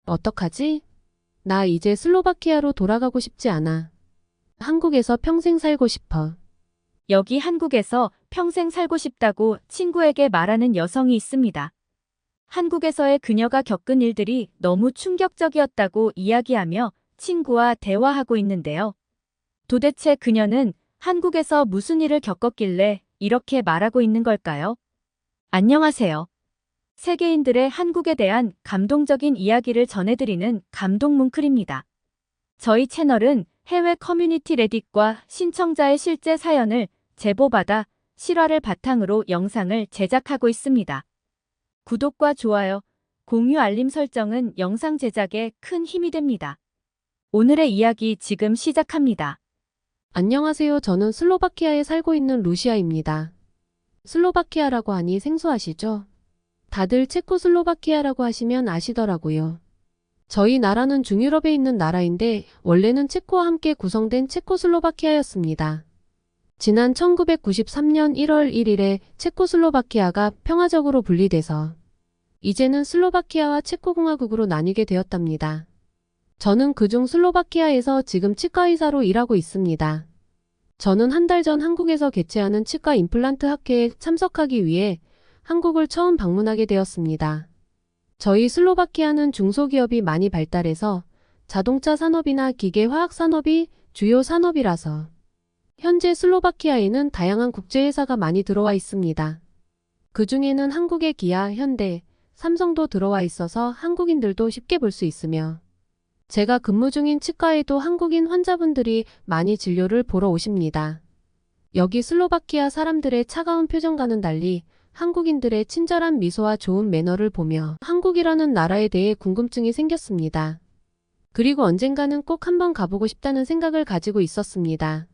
어떡하지? 나 이제 슬로바키아로 돌아가고 싶지 않아. 한국에서 평생 살고 싶어. 여기 한국에서 평생 살고 싶다고 친구에게 말하는 여성이 있습니다. 한국에서의 그녀가 겪은 일들이 너무 충격적이었다고 이야기하며 친구와 대화하고 있는데요. 도대체 그녀는 한국에서 무슨 일을 겪었길래 이렇게 말하고 있는 걸까요? 안녕하세요. 세계인들의 한국에 대한 감동적인 이야기를 전해드리는 감동뭉클입니다. 저희 채널은 해외 커뮤니티 레딧과 신청자의 실제 사연을 제보받아 실화를 바탕으로 영상을 제작하고 있습니다. 구독과 좋아요, 공유 알림 설정은 영상 제작에 큰 힘이 됩니다. 오늘의 이야기 지금 시작합니다. 안녕하세요. 저는 슬로바키아에 살고 있는 루시아입니다. 슬로바키아라고 하니 생소하시죠? 다들 체코슬로바키아라고 하시면 아시더라고요. 저희 나라는 중유럽에 있는 나라인데 원래는 체코와 함께 구성된 체코슬로바키아였습니다. 지난 1993년 1월 1일에 체코슬로바키아가 평화적으로 분리돼서 이제는 슬로바키아와 체코공화국으로 나뉘게 되었답니다. 저는 그중 슬로바키아에서 지금 치과의사로 일하고 있습니다. 저는 한 달 전 한국에서 개최하는 치과 임플란트 학회에 참석하기 위해 한국을 처음 방문하게 되었습니다. 저희 슬로바키아는 중소기업이 많이 발달해서 자동차 산업이나 기계화학 산업이 주요 산업이라서 현재 슬로바키아에는 다양한 국제회사가 많이 들어와 있습니다. 그 중에는 한국의 기아, 현대, 삼성도 들어와 있어서 한국인들도 쉽게 볼 수 있으며 제가 근무 중인 치과에도 한국인 환자분들이 많이 진료를 보러 오십니다. 여기 슬로바키아 사람들의 차가운 표정과는 달리 한국인들의 친절한 미소와 좋은 매너를 보며 한국이라는 나라에 대해 궁금증이 생겼습니다. 그리고 언젠가는 꼭 한번 가보고 싶다는 생각을 가지고 있었습니다.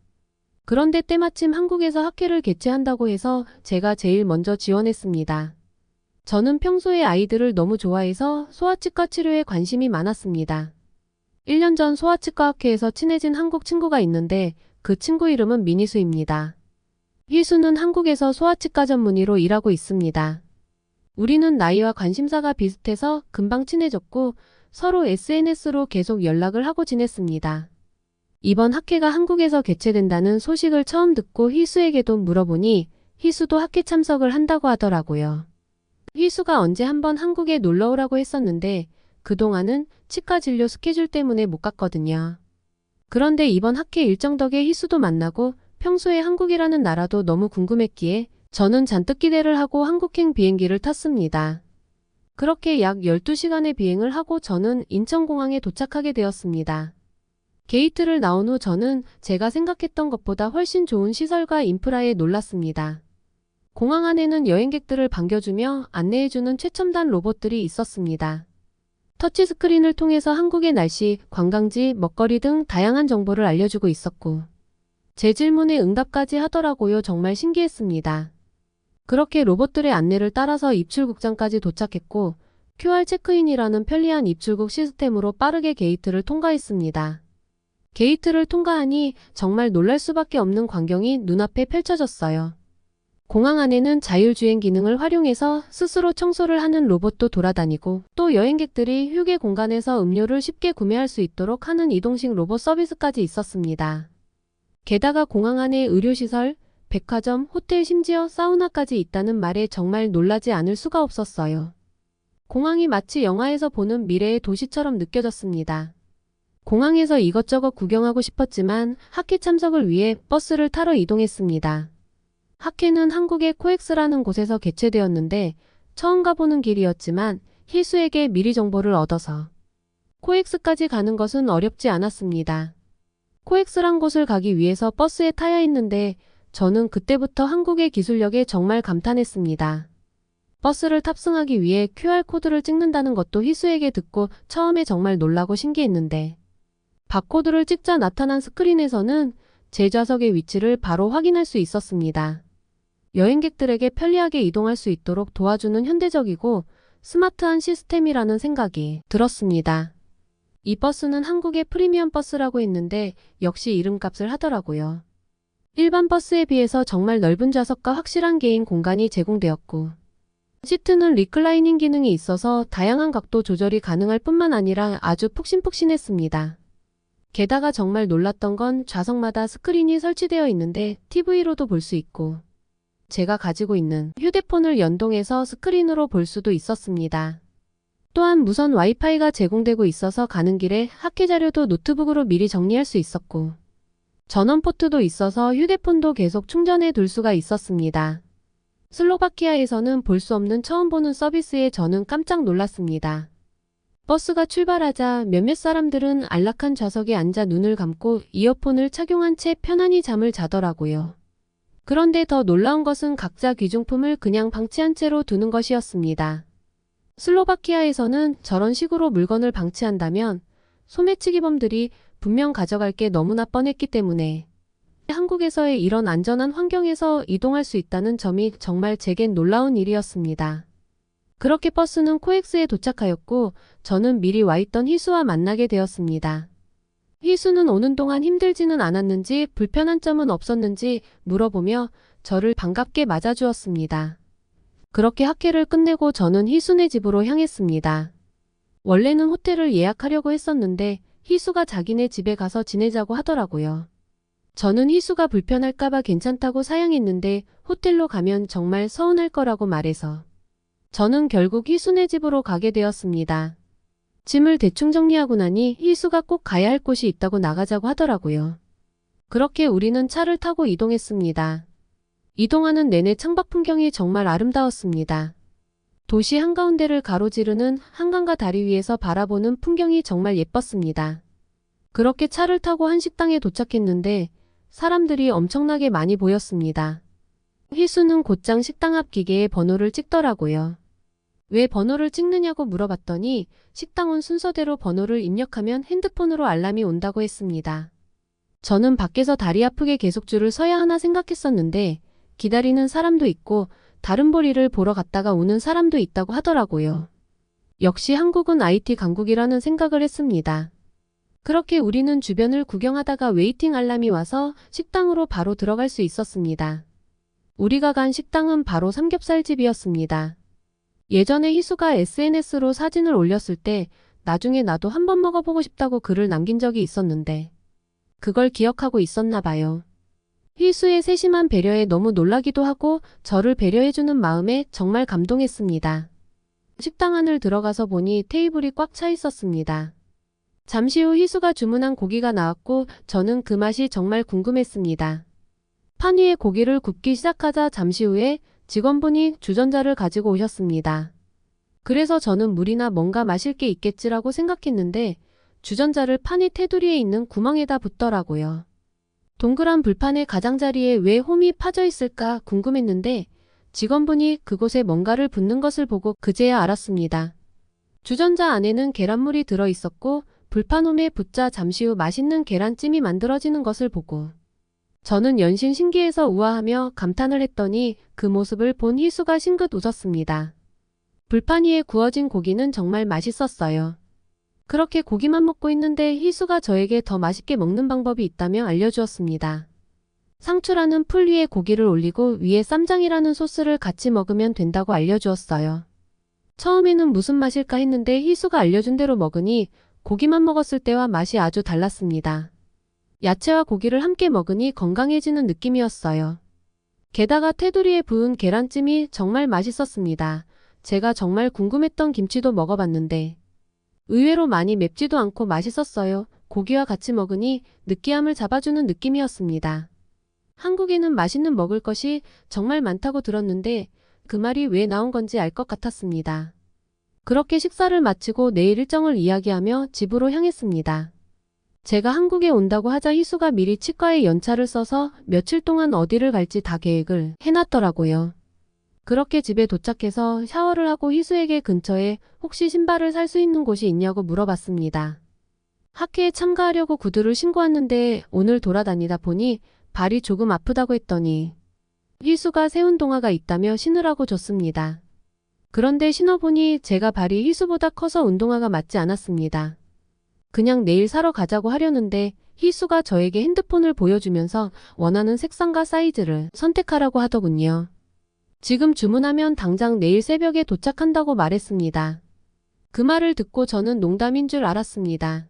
그런데 때마침 한국에서 학회를 개최한다고 해서 제가 제일 먼저 지원했습니다. 저는 평소에 아이들을 너무 좋아해서 소아치과 치료에 관심이 많았습니다. 1년 전 소아치과 학회에서 친해진 한국 친구가 있는데 그 친구 이름은 민희수입니다. 희수는 한국에서 소아치과 전문의로 일하고 있습니다. 우리는 나이와 관심사가 비슷해서 금방 친해졌고 서로 SNS로 계속 연락을 하고 지냈습니다. 이번 학회가 한국에서 개최된다는 소식을 처음 듣고 희수에게도 물어보니 희수도 학회 참석을 한다고 하더라고요. 희수가 언제 한번 한국에 놀러 오라고 했었는데 그동안은 치과 진료 스케줄 때문에 못 갔거든요. 그런데 이번 학회 일정 덕에 희수도 만나고 평소에 한국이라는 나라도 너무 궁금했기에 저는 잔뜩 기대를 하고 한국행 비행기를 탔습니다. 그렇게 약 12시간의 비행을 하고 저는 인천공항에 도착하게 되었습니다. 게이트를 나온 후 저는 제가 생각했던 것보다 훨씬 좋은 시설과 인프라에 놀랐습니다. 공항 안에는 여행객들을 반겨주며 안내해주는 최첨단 로봇들이 있었습니다. 터치스크린을 통해서 한국의 날씨, 관광지, 먹거리 등 다양한 정보를 알려주고 있었고 제 질문에 응답까지 하더라고요. 정말 신기했습니다. 그렇게 로봇들의 안내를 따라서 입출국장까지 도착했고 QR 체크인이라는 편리한 입출국 시스템으로 빠르게 게이트를 통과했습니다. 게이트를 통과하니 정말 놀랄 수밖에 없는 광경이 눈앞에 펼쳐졌어요. 공항 안에는 자율주행 기능을 활용해서 스스로 청소를 하는 로봇도 돌아다니고 또 여행객들이 휴게 공간에서 음료를 쉽게 구매할 수 있도록 하는 이동식 로봇 서비스까지 있었습니다. 게다가 공항 안에 의료시설, 백화점, 호텔 심지어 사우나까지 있다는 말에 정말 놀라지 않을 수가 없었어요. 공항이 마치 영화에서 보는 미래의 도시처럼 느껴졌습니다. 공항에서 이것저것 구경하고 싶었지만 학회 참석을 위해 버스를 타러 이동했습니다. 학회는 한국의 코엑스라는 곳에서 개최되었는데 처음 가보는 길이었지만 희수에게 미리 정보를 얻어서 코엑스까지 가는 것은 어렵지 않았습니다. 코엑스란 곳을 가기 위해서 버스에 타야 했는데 저는 그때부터 한국의 기술력에 정말 감탄했습니다. 버스를 탑승하기 위해 QR코드를 찍는다는 것도 희수에게 듣고 처음에 정말 놀라고 신기했는데 바코드를 찍자 나타난 스크린에서는 제 좌석의 위치를 바로 확인할 수 있었습니다. 여행객들에게 편리하게 이동할 수 있도록 도와주는 현대적이고 스마트한 시스템이라는 생각이 들었습니다. 이 버스는 한국의 프리미엄 버스라고 했는데 역시 이름값을 하더라고요. 일반 버스에 비해서 정말 넓은 좌석과 확실한 개인 공간이 제공되었고 시트는 리클라이닝 기능이 있어서 다양한 각도 조절이 가능할 뿐만 아니라 아주 푹신푹신했습니다. 게다가 정말 놀랐던 건 좌석마다 스크린이 설치되어 있는데 TV로도 볼 수 있고 제가 가지고 있는 휴대폰을 연동해서 스크린으로 볼 수도 있었습니다. 또한 무선 와이파이가 제공되고 있어서 가는 길에 학회 자료도 노트북으로 미리 정리할 수 있었고 전원 포트도 있어서 휴대폰도 계속 충전해 둘 수가 있었습니다. 슬로바키아에서는 볼 수 없는 처음 보는 서비스에 저는 깜짝 놀랐습니다. 버스가 출발하자 몇몇 사람들은 안락한 좌석에 앉아 눈을 감고 이어폰을 착용한 채 편안히 잠을 자더라고요. 그런데 더 놀라운 것은 각자 귀중품을 그냥 방치한 채로 두는 것이었습니다. 슬로바키아에서는 저런 식으로 물건을 방치한다면 소매치기범들이 분명 가져갈 게 너무나 뻔했기 때문에 한국에서의 이런 안전한 환경에서 이동할 수 있다는 점이 정말 제겐 놀라운 일이었습니다. 그렇게 버스는 코엑스에 도착하였고 저는 미리 와 있던 희수와 만나게 되었습니다. 희수는 오는 동안 힘들지는 않았는지 불편한 점은 없었는지 물어보며 저를 반갑게 맞아주었습니다. 그렇게 학회를 끝내고 저는 희수네 집으로 향했습니다. 원래는 호텔을 예약하려고 했었는데 희수가 자기네 집에 가서 지내자고 하더라고요. 저는 희수가 불편할까봐 괜찮다고 사양했는데 호텔로 가면 정말 서운할 거라고 말해서 저는 결국 희수네 집으로 가게 되었습니다. 짐을 대충 정리하고 나니 희수가 꼭 가야 할 곳이 있다고 나가자고 하더라고요. 그렇게 우리는 차를 타고 이동했습니다. 이동하는 내내 창밖 풍경이 정말 아름다웠습니다. 도시 한가운데를 가로지르는 한강과 다리 위에서 바라보는 풍경이 정말 예뻤습니다. 그렇게 차를 타고 한 식당에 도착했는데 사람들이 엄청나게 많이 보였습니다. 희수는 곧장 식당 앞 기계에 번호를 찍더라고요. 왜 번호를 찍느냐고 물어봤더니 식당은 순서대로 번호를 입력하면 핸드폰으로 알람이 온다고 했습니다. 저는 밖에서 다리 아프게 계속 줄을 서야 하나 생각했었는데 기다리는 사람도 있고 다른 볼일을 보러 갔다가 오는 사람도 있다고 하더라고요. 역시 한국은 IT 강국이라는 생각을 했습니다. 그렇게 우리는 주변을 구경하다가 웨이팅 알람이 와서 식당으로 바로 들어갈 수 있었습니다. 우리가 간 식당은 바로 삼겹살집이었습니다. 예전에 희수가 SNS로 사진을 올렸을 때 나중에 나도 한번 먹어보고 싶다고 글을 남긴 적이 있었는데 그걸 기억하고 있었나 봐요. 희수의 세심한 배려에 너무 놀라기도 하고 저를 배려해주는 마음에 정말 감동했습니다. 식당 안을 들어가서 보니 테이블이 꽉 차 있었습니다. 잠시 후 희수가 주문한 고기가 나왔고 저는 그 맛이 정말 궁금했습니다. 판 위에 고기를 굽기 시작하자 잠시 후에 직원분이 주전자를 가지고 오셨습니다. 그래서 저는 물이나 뭔가 마실 게 있겠지라고 생각했는데 주전자를 판이 테두리에 있는 구멍에다 붓더라고요. 동그란 불판의 가장자리에 왜 홈이 파져 있을까 궁금했는데 직원분이 그곳에 뭔가를 붓는 것을 보고 그제야 알았습니다. 주전자 안에는 계란물이 들어 있었고 불판 홈에 붓자 잠시 후 맛있는 계란찜이 만들어지는 것을 보고 저는 연신 신기해서 우아하며 감탄을 했더니 그 모습을 본 희수가 싱긋 웃었습니다. 불판 위에 구워진 고기는 정말 맛있었어요. 그렇게 고기만 먹고 있는데 희수가 저에게 더 맛있게 먹는 방법이 있다며 알려주었습니다. 상추라는 풀 위에 고기를 올리고 위에 쌈장이라는 소스를 같이 먹으면 된다고 알려주었어요. 처음에는 무슨 맛일까 했는데 희수가 알려준 대로 먹으니 고기만 먹었을 때와 맛이 아주 달랐습니다. 야채와 고기를 함께 먹으니 건강해지는 느낌이었어요. 게다가 테두리에 부은 계란찜이 정말 맛있었습니다. 제가 정말 궁금했던 김치도 먹어봤는데 의외로 많이 맵지도 않고 맛있었어요. 고기와 같이 먹으니 느끼함을 잡아주는 느낌이었습니다. 한국에는 맛있는 먹을 것이 정말 많다고 들었는데 그 말이 왜 나온 건지 알 것 같았습니다. 그렇게 식사를 마치고 내일 일정을 이야기하며 집으로 향했습니다. 제가 한국에 온다고 하자 희수가 미리 치과에 연차를 써서 며칠 동안 어디를 갈지 다 계획을 해놨더라고요. 그렇게 집에 도착해서 샤워를 하고 희수에게 근처에 혹시 신발을 살 수 있는 곳이 있냐고 물어봤습니다. 학회에 참가하려고 구두를 신고 왔는데 오늘 돌아다니다 보니 발이 조금 아프다고 했더니 희수가 새 운동화가 있다며 신으라고 줬습니다. 그런데 신어보니 제가 발이 희수보다 커서 운동화가 맞지 않았습니다. 그냥 내일 사러 가자고 하려는데 희수가 저에게 핸드폰을 보여주면서 원하는 색상과 사이즈를 선택하라고 하더군요. 지금 주문하면 당장 내일 새벽에 도착한다고 말했습니다. 그 말을 듣고 저는 농담인 줄 알았습니다.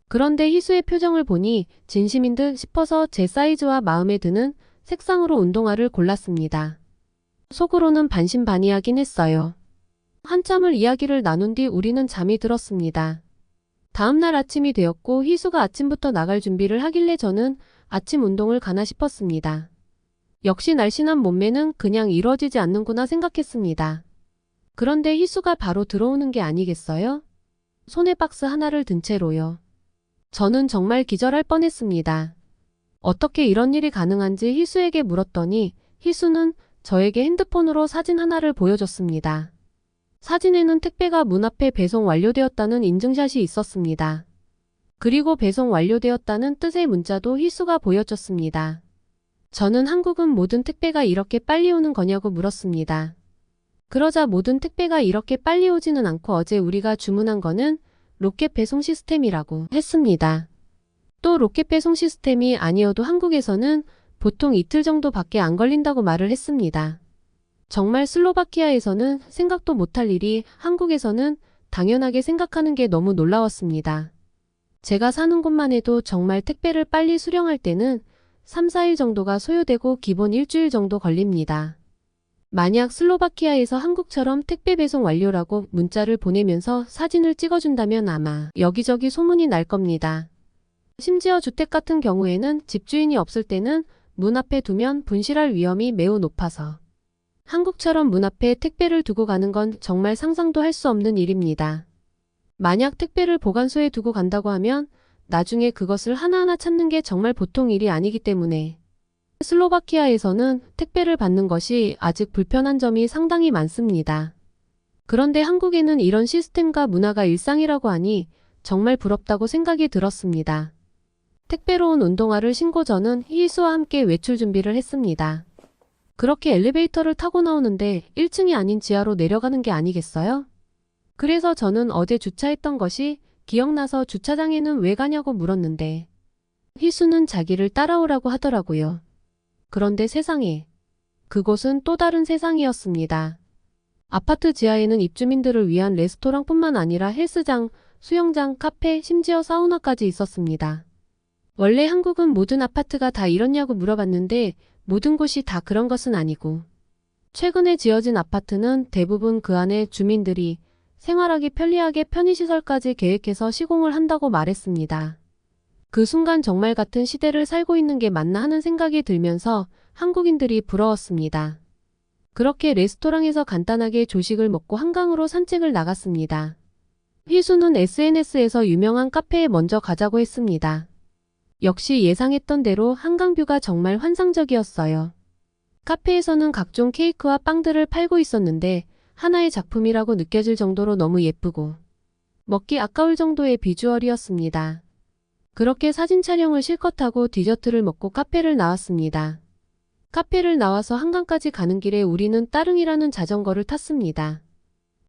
그런데 희수의 표정을 보니 진심인 듯 싶어서 제 사이즈와 마음에 드는 색상으로 운동화를 골랐습니다. 속으로는 반신반의하긴 했어요. 한참을 이야기를 나눈 뒤 우리는 잠이 들었습니다. 다음날 아침이 되었고 희수가 아침부터 나갈 준비를 하길래 저는 아침 운동을 가나 싶었습니다. 역시 날씬한 몸매는 그냥 이루어지지 않는구나 생각했습니다. 그런데 희수가 바로 들어오는 게 아니겠어요? 손에 박스 하나를 든 채로요. 저는 정말 기절할 뻔했습니다. 어떻게 이런 일이 가능한지 희수에게 물었더니 희수는 저에게 핸드폰으로 사진 하나를 보여줬습니다. 사진에는 택배가 문 앞에 배송 완료되었다는 인증샷이 있었습니다. 그리고 배송 완료되었다는 뜻의 문자도 희수가 보여줬습니다. 저는 한국은 모든 택배가 이렇게 빨리 오는 거냐고 물었습니다. 그러자 모든 택배가 이렇게 빨리 오지는 않고 어제 우리가 주문한 거는 로켓 배송 시스템이라고 했습니다. 또 로켓 배송 시스템이 아니어도 한국에서는 보통 이틀 정도밖에 안 걸린다고 말을 했습니다. 정말 슬로바키아에서는 생각도 못할 일이 한국에서는 당연하게 생각하는 게 너무 놀라웠습니다. 제가 사는 곳만 해도 정말 택배를 빨리 수령할 때는 3, 4일 정도가 소요되고 기본 일주일 정도 걸립니다. 만약 슬로바키아에서 한국처럼 택배 배송 완료라고 문자를 보내면서 사진을 찍어준다면 아마 여기저기 소문이 날 겁니다. 심지어 주택 같은 경우에는 집주인이 없을 때는 문 앞에 두면 분실할 위험이 매우 높아서 한국처럼 문 앞에 택배를 두고 가는 건 정말 상상도 할 수 없는 일입니다. 만약 택배를 보관소에 두고 간다고 하면 나중에 그것을 하나하나 찾는 게 정말 보통 일이 아니기 때문에 슬로바키아에서는 택배를 받는 것이 아직 불편한 점이 상당히 많습니다. 그런데 한국에는 이런 시스템과 문화가 일상이라고 하니 정말 부럽다고 생각이 들었습니다. 택배로 온 운동화를 신고 저는 희수와 함께 외출 준비를 했습니다. 그렇게 엘리베이터를 타고 나오는데 1층이 아닌 지하로 내려가는 게 아니겠어요? 그래서 저는 어제 주차했던 것이 기억나서 주차장에는 왜 가냐고 물었는데 희수는 자기를 따라오라고 하더라고요. 그런데 세상에, 그곳은 또 다른 세상이었습니다. 아파트 지하에는 입주민들을 위한 레스토랑뿐만 아니라 헬스장, 수영장, 카페, 심지어 사우나까지 있었습니다. 원래 한국은 모든 아파트가 다 이렇냐고 물어봤는데 모든 곳이 다 그런 것은 아니고 최근에 지어진 아파트는 대부분 그 안에 주민들이 생활하기 편리하게 편의시설까지 계획해서 시공을 한다고 말했습니다. 그 순간 정말 같은 시대를 살고 있는 게 맞나 하는 생각이 들면서 한국인들이 부러웠습니다. 그렇게 레스토랑에서 간단하게 조식을 먹고 한강으로 산책을 나갔습니다. 희수는 SNS에서 유명한 카페에 먼저 가자고 했습니다. 역시 예상했던 대로 한강뷰가 정말 환상적이었어요. 카페에서는 각종 케이크와 빵들을 팔고 있었는데 하나의 작품이라고 느껴질 정도로 너무 예쁘고 먹기 아까울 정도의 비주얼이었습니다. 그렇게 사진 촬영을 실컷 하고 디저트를 먹고 카페를 나왔습니다. 카페를 나와서 한강까지 가는 길에 우리는 따릉이라는 자전거를 탔습니다.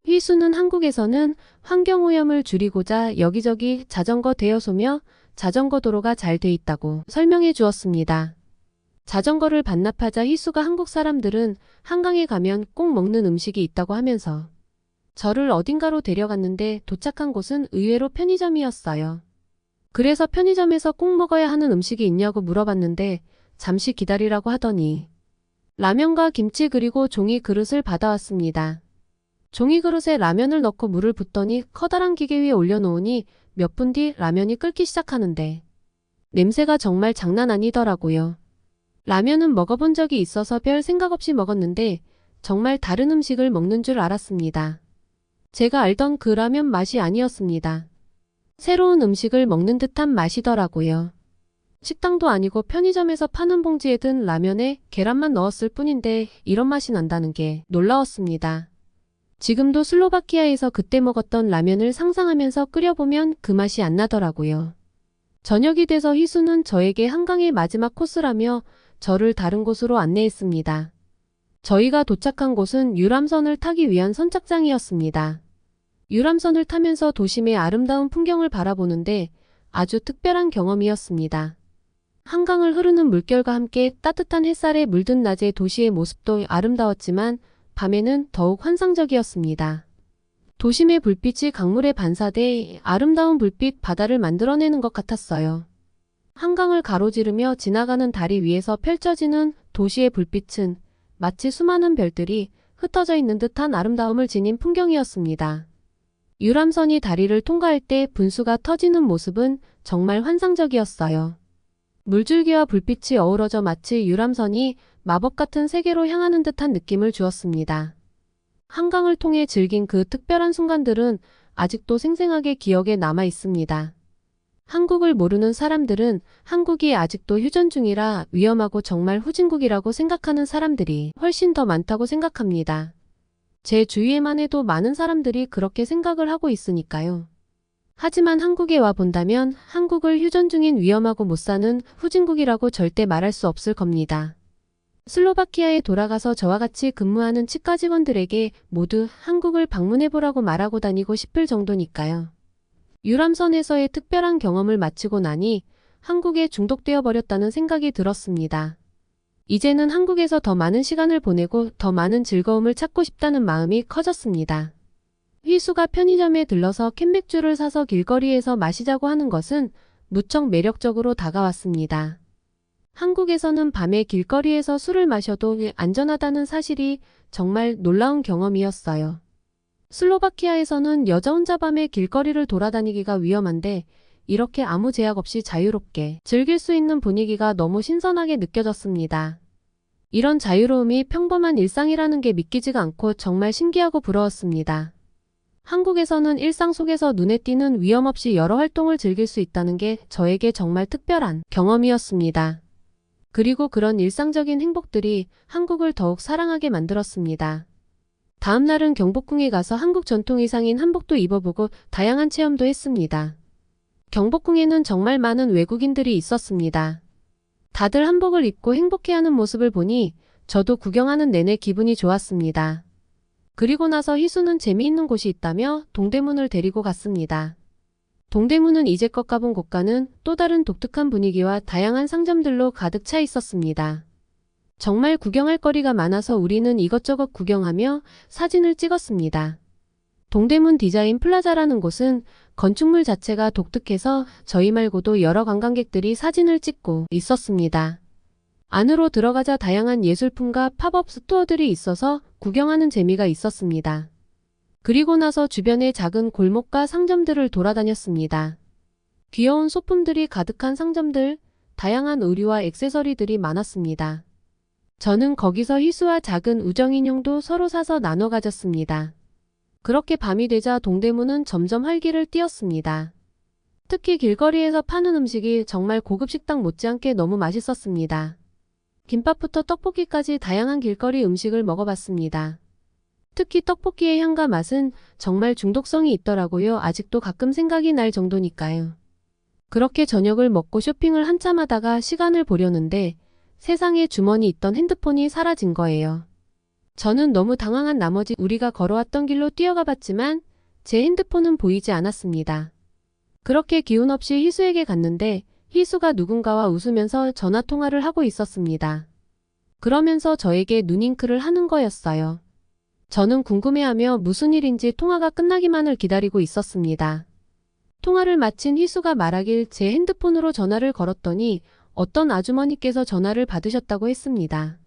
희수는 한국에서는 환경오염을 줄이고자 여기저기 자전거 대여소며 자전거 도로가 잘 돼 있다고 설명해 주었습니다. 자전거를 반납하자 희수가 한국 사람들은 한강에 가면 꼭 먹는 음식이 있다고 하면서 저를 어딘가로 데려갔는데 도착한 곳은 의외로 편의점이었어요. 그래서 편의점에서 꼭 먹어야 하는 음식이 있냐고 물어봤는데 잠시 기다리라고 하더니 라면과 김치 그리고 종이 그릇을 받아왔습니다. 종이 그릇에 라면을 넣고 물을 붓더니 커다란 기계 위에 올려놓으니 몇 분 뒤 라면이 끓기 시작하는데 냄새가 정말 장난 아니더라고요. 라면은 먹어본 적이 있어서 별 생각 없이 먹었는데 정말 다른 음식을 먹는 줄 알았습니다. 제가 알던 그 라면 맛이 아니었습니다. 새로운 음식을 먹는 듯한 맛이더라고요. 식당도 아니고 편의점에서 파는 봉지에 든 라면에 계란만 넣었을 뿐인데 이런 맛이 난다는 게 놀라웠습니다. 지금도 슬로바키아에서 그때 먹었던 라면을 상상하면서 끓여보면 그 맛이 안 나더라고요. 저녁이 돼서 희수는 저에게 한강의 마지막 코스라며 저를 다른 곳으로 안내했습니다. 저희가 도착한 곳은 유람선을 타기 위한 선착장이었습니다. 유람선을 타면서 도심의 아름다운 풍경을 바라보는데 아주 특별한 경험이었습니다. 한강을 흐르는 물결과 함께 따뜻한 햇살에 물든 낮의 도시의 모습도 아름다웠지만 밤에는 더욱 환상적이었습니다. 도심의 불빛이 강물에 반사돼 아름다운 불빛 바다를 만들어내는 것 같았어요. 한강을 가로지르며 지나가는 다리 위에서 펼쳐지는 도시의 불빛은 마치 수많은 별들이 흩어져 있는 듯한 아름다움을 지닌 풍경이었습니다. 유람선이 다리를 통과할 때 분수가 터지는 모습은 정말 환상적이었어요. 물줄기와 불빛이 어우러져 마치 유람선이 마법 같은 세계로 향하는 듯한 느낌을 주었습니다. 한강을 통해 즐긴 그 특별한 순간들은 아직도 생생하게 기억에 남아 있습니다. 한국을 모르는 사람들은 한국이 아직도 휴전 중이라 위험하고 정말 후진국이라고 생각하는 사람들이 훨씬 더 많다고 생각합니다. 제 주위에만 해도 많은 사람들이 그렇게 생각을 하고 있으니까요. 하지만 한국에 와 본다면 한국을 휴전 중인 위험하고 못 사는 후진국이라고 절대 말할 수 없을 겁니다. 슬로바키아에 돌아가서 저와 같이 근무하는 치과 직원들에게 모두 한국을 방문해보라고 말하고 다니고 싶을 정도니까요. 유람선에서의 특별한 경험을 마치고 나니 한국에 중독되어 버렸다는 생각이 들었습니다. 이제는 한국에서 더 많은 시간을 보내고 더 많은 즐거움을 찾고 싶다는 마음이 커졌습니다. 휘수가 편의점에 들러서 캔맥주를 사서 길거리에서 마시자고 하는 것은 무척 매력적으로 다가왔습니다. 한국에서는 밤에 길거리에서 술을 마셔도 안전하다는 사실이 정말 놀라운 경험이었어요. 슬로바키아에서는 여자 혼자 밤에 길거리를 돌아다니기가 위험한데 이렇게 아무 제약 없이 자유롭게 즐길 수 있는 분위기가 너무 신선하게 느껴졌습니다. 이런 자유로움이 평범한 일상이라는 게 믿기지가 않고 정말 신기하고 부러웠습니다. 한국에서는 일상 속에서 눈에 띄는 위험 없이 여러 활동을 즐길 수 있다는 게 저에게 정말 특별한 경험이었습니다. 그리고 그런 일상적인 행복들이 한국을 더욱 사랑하게 만들었습니다. 다음 날은 경복궁에 가서 한국 전통 의상인 한복도 입어보고 다양한 체험도 했습니다. 경복궁에는 정말 많은 외국인들이 있었습니다. 다들 한복을 입고 행복해하는 모습을 보니 저도 구경하는 내내 기분이 좋았습니다. 그리고 나서 희수는 재미있는 곳이 있다며 동대문을 데리고 갔습니다. 동대문은 이제껏 가본 곳과는 또 다른 독특한 분위기와 다양한 상점들로 가득 차 있었습니다. 정말 구경할 거리가 많아서 우리는 이것저것 구경하며 사진을 찍었습니다. 동대문 디자인 플라자라는 곳은 건축물 자체가 독특해서 저희 말고도 여러 관광객들이 사진을 찍고 있었습니다. 안으로 들어가자 다양한 예술품과 팝업 스토어들이 있어서 구경하는 재미가 있었습니다. 그리고 나서 주변의 작은 골목과 상점들을 돌아다녔습니다. 귀여운 소품들이 가득한 상점들, 다양한 의류와 액세서리들이 많았습니다. 저는 거기서 희수와 작은 우정인형도 서로 사서 나눠 가졌습니다. 그렇게 밤이 되자 동대문은 점점 활기를 띠었습니다. 특히 길거리에서 파는 음식이 정말 고급 식당 못지않게 너무 맛있었습니다. 김밥부터 떡볶이까지 다양한 길거리 음식을 먹어봤습니다. 특히 떡볶이의 향과 맛은 정말 중독성이 있더라고요. 아직도 가끔 생각이 날 정도니까요. 그렇게 저녁을 먹고 쇼핑을 한참 하다가 시간을 보려는데 세상에 주머니 있던 핸드폰이 사라진 거예요. 저는 너무 당황한 나머지 우리가 걸어왔던 길로 뛰어가 봤지만 제 핸드폰은 보이지 않았습니다. 그렇게 기운 없이 희수에게 갔는데 희수가 누군가와 웃으면서 전화통화를 하고 있었습니다. 그러면서 저에게 눈잉크를 하는 거였어요. 저는 궁금해하며 무슨 일인지 통화가 끝나기만을 기다리고 있었습니다. 통화를 마친 희수가 말하길 제 핸드폰으로 전화를 걸었더니 어떤 아주머니께서 전화를 받으셨다고 했습니다.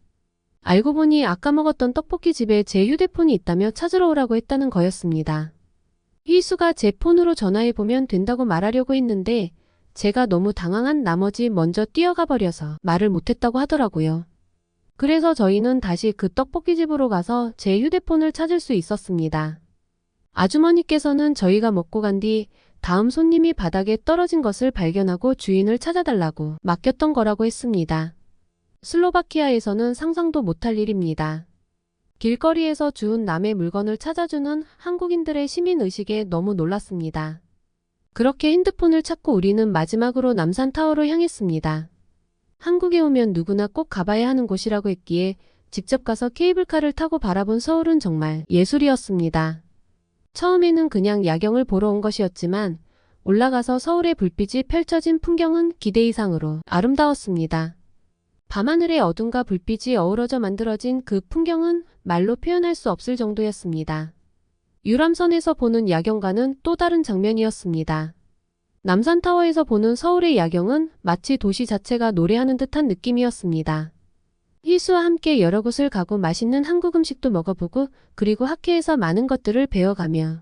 알고 보니 아까 먹었던 떡볶이 집에 제 휴대폰이 있다며 찾으러 오라고 했다는 거였습니다. 희수가 제 폰으로 전화해보면 된다고 말하려고 했는데 제가 너무 당황한 나머지 먼저 뛰어가 버려서 말을 못했다고 하더라고요. 그래서 저희는 다시 그 떡볶이 집으로 가서 제 휴대폰을 찾을 수 있었습니다. 아주머니께서는 저희가 먹고 간 뒤 다음 손님이 바닥에 떨어진 것을 발견하고 주인을 찾아달라고 맡겼던 거라고 했습니다. 슬로바키아에서는 상상도 못할 일입니다. 길거리에서 주운 남의 물건을 찾아주는 한국인들의 시민의식에 너무 놀랐습니다. 그렇게 핸드폰을 찾고 우리는 마지막으로 남산타워로 향했습니다. 한국에 오면 누구나 꼭 가봐야 하는 곳이라고 했기에 직접 가서 케이블카를 타고 바라본 서울은 정말 예술이었습니다. 처음에는 그냥 야경을 보러 온 것이었지만 올라가서 서울의 불빛이 펼쳐진 풍경은 기대 이상으로 아름다웠습니다. 밤하늘의 어둠과 불빛이 어우러져 만들어진 그 풍경은 말로 표현할 수 없을 정도였습니다. 유람선에서 보는 야경과는 또 다른 장면이었습니다. 남산타워에서 보는 서울의 야경은 마치 도시 자체가 노래하는 듯한 느낌이었습니다. 희수와 함께 여러 곳을 가고 맛있는 한국 음식도 먹어보고 그리고 학회에서 많은 것들을 배워가며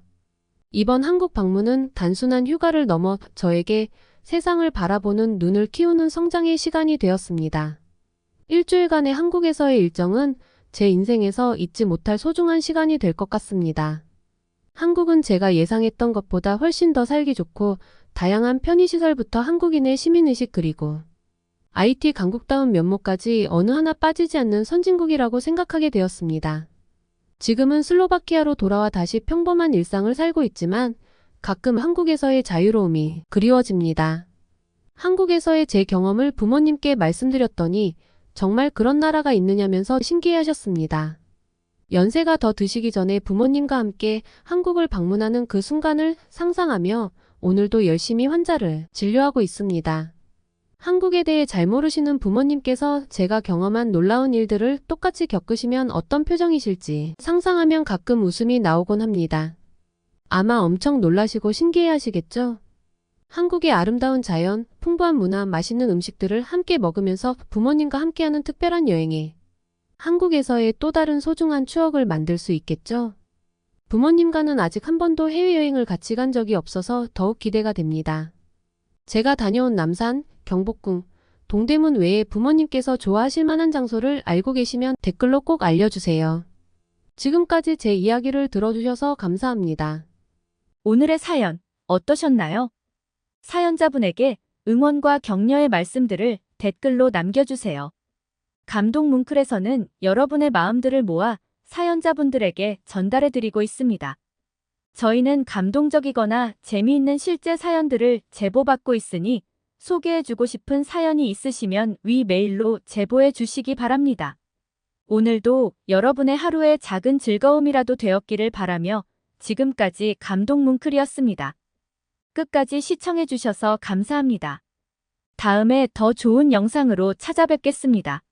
이번 한국 방문은 단순한 휴가를 넘어 저에게 세상을 바라보는 눈을 키우는 성장의 시간이 되었습니다. 일주일간의 한국에서의 일정은 제 인생에서 잊지 못할 소중한 시간이 될 것 같습니다. 한국은 제가 예상했던 것보다 훨씬 더 살기 좋고 다양한 편의시설부터 한국인의 시민의식 그리고 IT 강국다운 면모까지 어느 하나 빠지지 않는 선진국이라고 생각하게 되었습니다. 지금은 슬로바키아로 돌아와 다시 평범한 일상을 살고 있지만 가끔 한국에서의 자유로움이 그리워집니다. 한국에서의 제 경험을 부모님께 말씀드렸더니 정말 그런 나라가 있느냐면서 신기해하셨습니다. 연세가 더 드시기 전에 부모님과 함께 한국을 방문하는 그 순간을 상상하며 오늘도 열심히 환자를 진료하고 있습니다. 한국에 대해 잘 모르시는 부모님께서 제가 경험한 놀라운 일들을 똑같이 겪으시면 어떤 표정이실지 상상하면 가끔 웃음이 나오곤 합니다. 아마 엄청 놀라시고 신기해하시겠죠? 한국의 아름다운 자연, 풍부한 문화, 맛있는 음식들을 함께 먹으면서 부모님과 함께하는 특별한 여행에 한국에서의 또 다른 소중한 추억을 만들 수 있겠죠? 부모님과는 아직 한 번도 해외여행을 같이 간 적이 없어서 더욱 기대가 됩니다. 제가 다녀온 남산, 경복궁, 동대문 외에 부모님께서 좋아하실 만한 장소를 알고 계시면 댓글로 꼭 알려주세요. 지금까지 제 이야기를 들어주셔서 감사합니다. 오늘의 사연 어떠셨나요? 사연자분에게 응원과 격려의 말씀들을 댓글로 남겨주세요. 감동 뭉클에서는 여러분의 마음들을 모아 사연자분들에게 전달해드리고 있습니다. 저희는 감동적이거나 재미있는 실제 사연들을 제보받고 있으니 소개해주고 싶은 사연이 있으시면 위 메일로 제보해 주시기 바랍니다. 오늘도 여러분의 하루의 작은 즐거움이라도 되었기를 바라며 지금까지 감동 뭉클이었습니다. 끝까지 시청해주셔서 감사합니다. 다음에 더 좋은 영상으로 찾아뵙겠습니다.